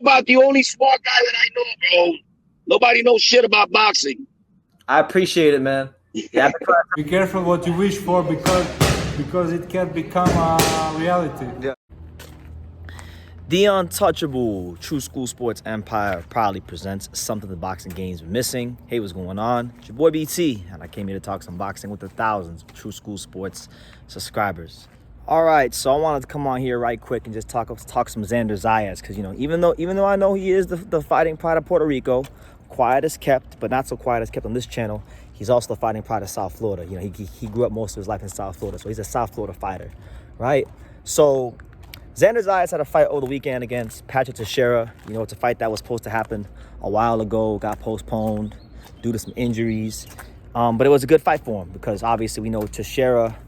About the only smart guy that I know, bro. Nobody knows shit about boxing. I appreciate it, man. Yeah, Be careful what you wish for because it can become a reality. yeah. The Untouchable True School Sports Empire proudly presents something the boxing game's been missing. Hey, what's going on? It's your boy BT, and I came here to talk some boxing with the thousands of True School Sports subscribers. All right, so I wanted to come on here right quick and just talk some Xander Zayas, because even though I know he is the fighting pride of Puerto Rico, quiet as kept, but not so quiet as kept on this channel. He's also the fighting pride of South Florida. He grew up most of his life in South Florida, so he's a South Florida fighter, right? So Xander Zayas had a fight over the weekend against Patrick Teixeira. It's a fight that was supposed to happen a while ago, got postponed due to some injuries. But it was a good fight for him because obviously we know Teixeira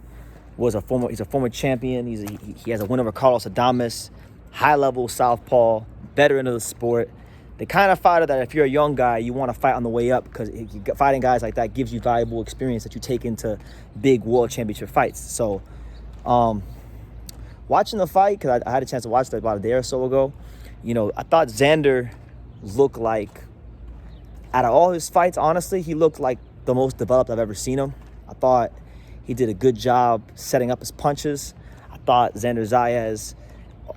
he's a former champion. He has a win over Carlos Adames, high-level southpaw, veteran of the sport. The kind of fighter that if you're a young guy, you want to fight on the way up because fighting guys like that gives you valuable experience that you take into big world championship fights. So, watching the fight, because I had a chance to watch that about a day or so ago, I thought Xander looked like, out of all his fights, honestly, he looked like the most developed I've ever seen him. I thought he did a good job setting up his punches. I thought Xander Zayas,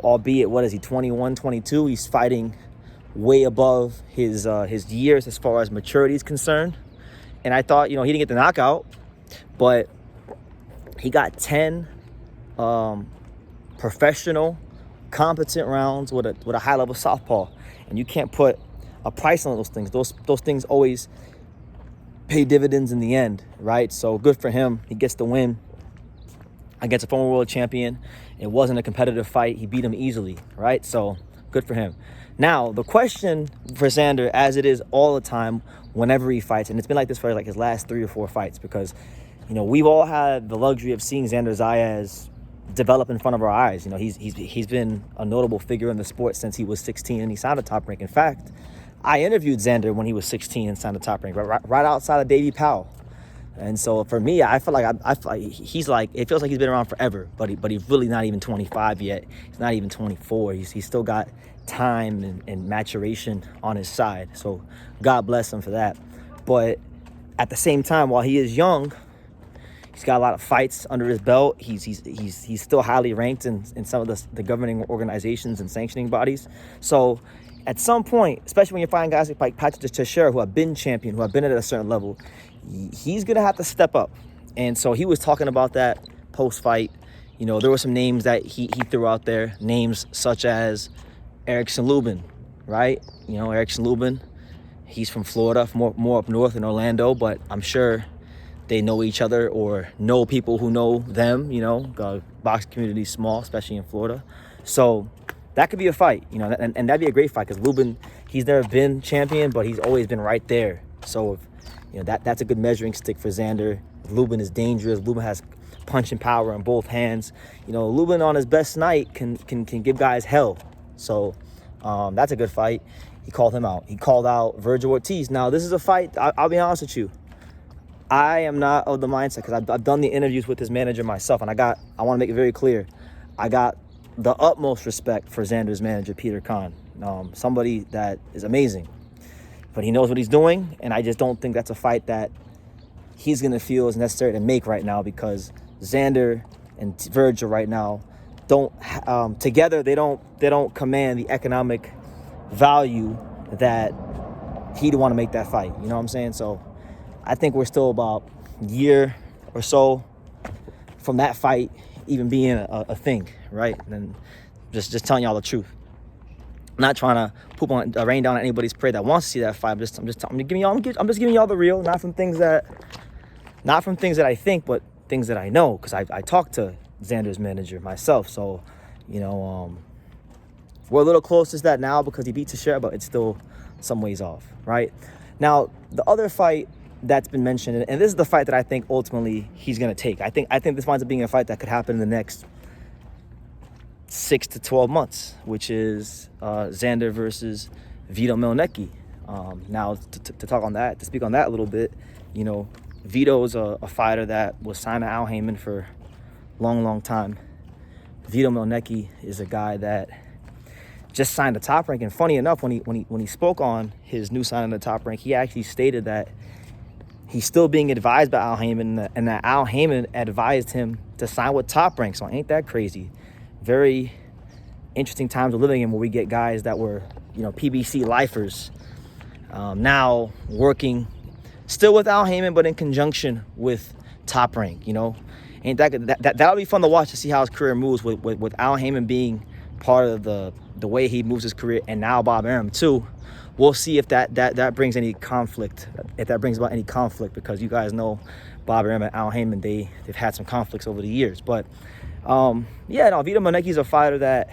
albeit, 21, 22, he's fighting way above his years as far as maturity is concerned. And I thought, he didn't get the knockout, but he got 10 professional, competent rounds with a high-level southpaw. And you can't put a price on those things. Those things always pay dividends in the end, right? So good for him. He gets the win against a former world champion. It wasn't a competitive fight. He beat him easily, right? So good for him. Now, the question for Xander, as it is all the time whenever he fights, and it's been like this for like his last 3 or 4 fights, because, we've all had the luxury of seeing Xander Zayas develop in front of our eyes. He's been a notable figure in the sport since he was 16 and he signed a top rank. In fact, I interviewed Xander when he was 16 and signed a top rank right outside of Davy Powell. And so for me, I feel like he's like, it feels like he's been around forever, but he's really not even 25 yet. He's not even 24. He's still got time and maturation on his side. So God bless him for that. But at the same time, while he is young, he's got a lot of fights under his belt. He's still highly ranked in some of the governing organizations and sanctioning bodies. So at some point, especially when you're fighting guys like Patrick Teixeira, who have been champion, who have been at a certain level, he's going to have to step up. And so he was talking about that post-fight. There were some names that he threw out there, names such as Erickson Lubin, right? Erickson Lubin, he's from Florida, more up north in Orlando, but I'm sure they know each other or know people who know them. The boxing community is small, especially in Florida. So that could be a fight, and that'd be a great fight because Lubin, he's never been champion, but he's always been right there. So, that's a good measuring stick for Xander. Lubin is dangerous. Lubin has punching power in both hands. Lubin on his best night can give guys hell. So that's a good fight. He called him out. He called out Virgil Ortiz. Now, this is a fight, I'll be honest with you, I am not of the mindset, because I've done the interviews with his manager myself, and I want to make it very clear, I got the utmost respect for Xander's manager, Peter Kahn, somebody that is amazing, but he knows what he's doing, and I just don't think that's a fight that he's going to feel is necessary to make right now, because Xander and Virgil right now together they don't command the economic value that he'd want to make that fight. You know what I'm saying? So I think we're still about a year or so from that fight even being a thing, right? And just telling y'all the truth. I'm not trying to rain down on anybody's parade that wants to see that fight. I'm just giving y'all the real, not from things that I think, but things that I know, because I talked to Xander's manager myself. So, we're a little closer to that now because he beat Teixeira, but it's still some ways off, right? Now, the other fight that's been mentioned, and this is the fight that I think ultimately he's going to take. I think this winds up being a fight that could happen in the next 6 to 12 months, which is Xander versus Vito Mielnicki. Now, to talk on that, to speak on that a little bit, Vito's a fighter that was signed to Al Heyman for a long, long time. Vito Mielnicki is a guy that just signed the Top Rank. And funny enough, when he spoke on his new signing of the Top Rank, he actually stated that he's still being advised by Al Haymon, and that Al Haymon advised him to sign with Top Rank. So ain't that crazy? Very interesting times we're living in, where we get guys that were, PBC lifers, now working still with Al Haymon, but in conjunction with Top Rank. Ain't that'll be fun to watch, to see how his career moves with Al Haymon being part of the way he moves his career, and now Bob Arum too. We'll see if that brings any conflict, if that brings about any conflict, because you guys know Bob Arum and Al Haymon, they've had some conflicts over the years. But Vito Mielnicki's a fighter that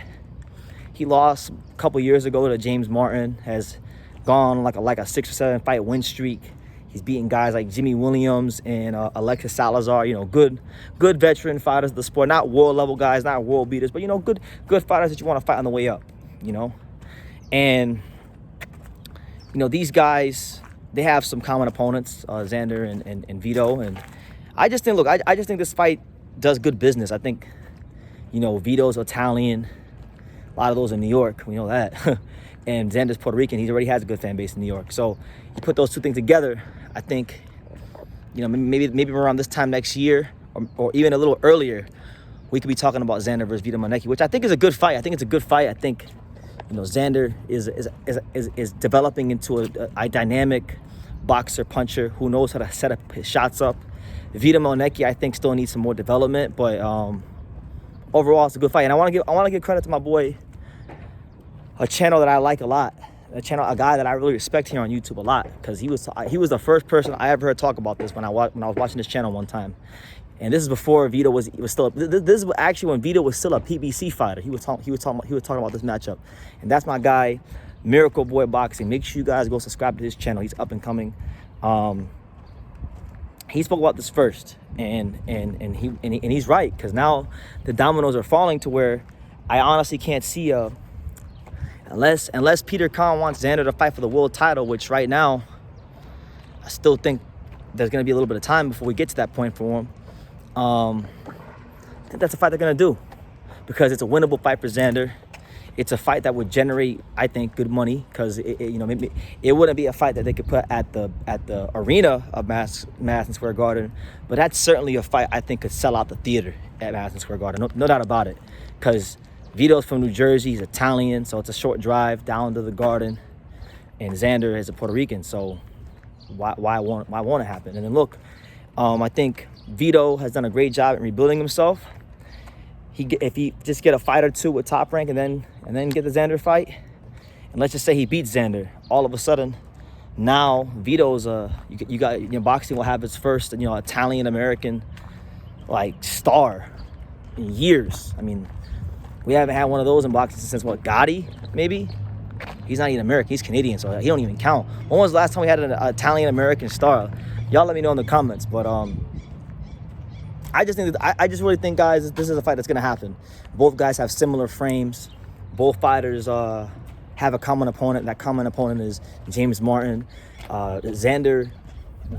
he lost a couple years ago to James Martin, has gone like a 6 or 7 fight win streak. He's beaten guys like Jimmy Williams and Alexis Salazar, good veteran fighters of the sport. Not world level guys, not world beaters, but good fighters that you want to fight on the way up, And these guys, they have some common opponents, Xander and Vito. And I just think this fight does good business. I think, Vito's Italian, a lot of those in New York, we know that. And Xander's Puerto Rican. He already has a good fan base in New York. So you put those two things together, I think, maybe around this time next year, or even a little earlier, we could be talking about Xander versus Vito Mielnicki, which I think is a good fight. I think Xander is developing into a dynamic boxer, puncher who knows how to set up his shots up. Vito Mielnicki, I think, still needs some more development, but overall, it's a good fight. And I want to give credit to my boy, a channel that I like a lot, a guy that I really respect here on YouTube a lot, because he was the first person I ever heard talk about this when I was watching this channel one time. And this is before Vito was still. This is actually when Vito was still a PBC fighter. He was talking about this matchup, and that's my guy, Miracle Boy Boxing. Make sure you guys go subscribe to his channel. He's up and coming. He spoke about this first, and he's right, because now the dominoes are falling to where I honestly can't see unless Peter Khan wants Xander to fight for the world title, which right now I still think there's going to be a little bit of time before we get to that point for him. I think that's a fight they're going to do, because it's a winnable fight for Xander. It's a fight that would generate, I think, good money, because maybe it wouldn't be a fight that they could put at the arena of Madison Square Garden, but that's certainly a fight I think could sell out the theater at Madison Square Garden. No doubt about it, because Vito's from New Jersey. He's Italian, so it's a short drive down to the Garden, and Xander is a Puerto Rican, so why won't it happen? And then look, I think Vito has done a great job in rebuilding himself. If he just get a fight or two with Top Rank, and then get the Xander fight, and let's just say he beats Xander, all of a sudden now Vito's boxing will have its first Italian American star in years. I mean, we haven't had one of those in boxing since Gotti, maybe. He's not even American, he's Canadian, so he don't even count. When was the last time we had an Italian American star? Y'all let me know in the comments. But I just really think, guys, this is a fight that's gonna happen. Both guys have similar frames. Both fighters have a common opponent. That common opponent is James Martin. Xander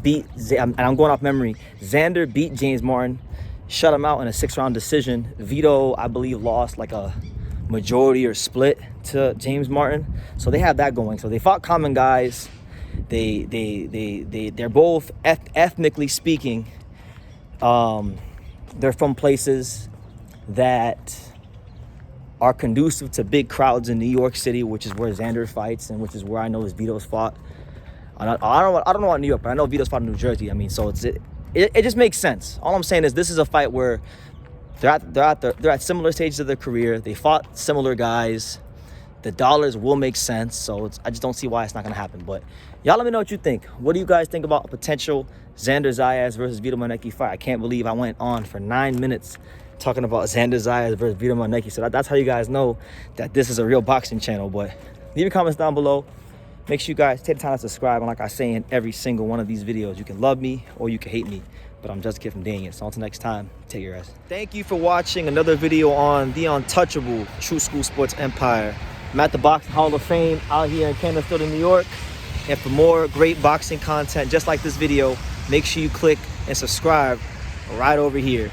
beat, and I'm going off memory, Xander beat James Martin, shut him out in a 6-round decision. Vito, I believe, lost like a majority or split to James Martin. So they have that going. So they fought common guys. They're both ethnically speaking, they're from places that are conducive to big crowds in New York City, which is where Xander fights, and which is where I know Vito's fought. I don't know about New York, but I know Vito's fought in New Jersey. I mean, so it just makes sense. All I'm saying is this is a fight where they're at similar stages of their career. They fought similar guys. The dollars will make sense, so I just don't see why it's not going to happen. But y'all let me know what you think. What do you guys think about a potential Xander Zayas versus Vito Mielnicki fight? I can't believe I went on for 9 minutes talking about Xander Zayas versus Vito Mielnicki. So that's how you guys know that this is a real boxing channel. But leave your comments down below. Make sure you guys take the time to subscribe. And like I say in every single one of these videos, you can love me or you can hate me, but I'm just a kid from Daniel. So until next time, take your rest. Thank you for watching another video on the untouchable True School Sports Empire. I'm at the Boxing Hall of Fame out here in Canterfield, New York. And for more great boxing content just like this video, make sure you click and subscribe right over here.